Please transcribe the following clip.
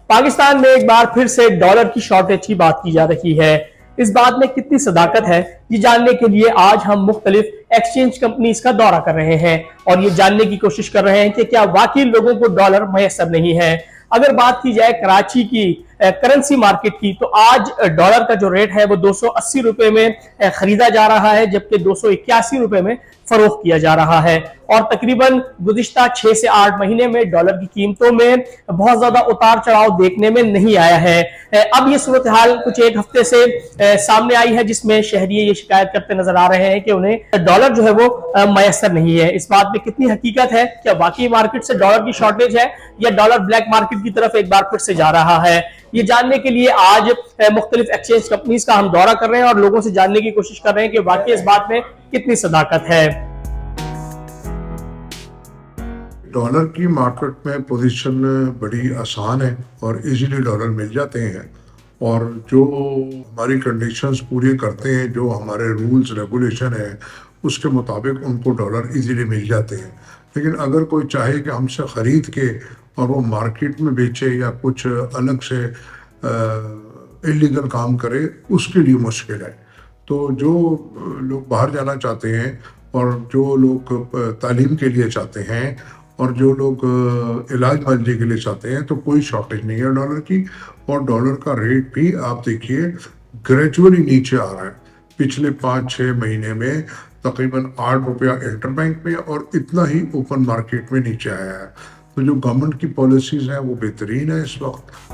पाकिस्तान में एक बार फिर से डॉलर की शॉर्टेज की बात की जा रही है। इस बात में कितनी सदाकत है, ये जानने के लिए आज हम मुख्तलिफ एक्सचेंज कंपनीज का दौरा कर रहे हैं और ये जानने की कोशिश कर रहे हैं कि क्या वाकई लोगों को डॉलर मैसर नहीं है। अगर बात की जाए कराची की करेंसी मार्केट की, तो आज डॉलर का जो रेट है वो 280 रुपए में खरीदा जा रहा है, जबकि 281 रुपए में फरोख्त किया जा रहा है। और तकरीबन गुज़िश्ता 6 से 8 महीने में डॉलर की कीमतों में बहुत ज्यादा उतार चढ़ाव देखने में नहीं आया है। अब ये सूरत हाल कुछ एक हफ्ते से सामने आई है, जिसमें शहरी ये शिकायत करते नजर आ रहे हैं कि उन्हें डॉलर जो है वो मैसर नहीं है। इस बात में कितनी हकीकत है, क्या वाकई मार्केट से डॉलर की शॉर्टेज है या डॉलर ब्लैक मार्केट की तरफ एक बार फिर से जा रहा है, ये जानने के लिए आज मुख्तलिफ एक्सचेंज कंपनीज का हम दौरा कर रहे हैं और लोगों से जानने की कोशिश कर रहे हैं कि वाकई इस बात में कितनी सदाकत है। डॉलर की मार्केट में पोजीशन बड़ी आसान है और इजीली डॉलर मिल जाते हैं, और जो हमारी कंडीशंस पूरी करते हैं, जो हमारे रूल्स रेगुलेशन है, उसके मुताबिक उनको डॉलर इजीली मिल जाते हैं। लेकिन अगर कोई चाहे कि हमसे ख़रीद के और वो मार्केट में बेचे या कुछ अलग से इलीगल काम करे, उसके लिए मुश्किल है। तो जो लोग बाहर जाना चाहते हैं और जो लोग तालीम के लिए चाहते हैं और जो लोग इलाज मुआवजे के लिए चाहते हैं, तो कोई शॉर्टेज नहीं है डॉलर की। और डॉलर का रेट भी आप देखिए ग्रेजुअली नीचे आ रहा है। पिछले 5-6 महीने में तकरीबन 8 रुपया इंटरबैंक में और इतना ही ओपन मार्केट में नीचे आया है। तो जो गवर्नमेंट की पॉलिसीज़ हैं वो बेहतरीन है इस वक्त।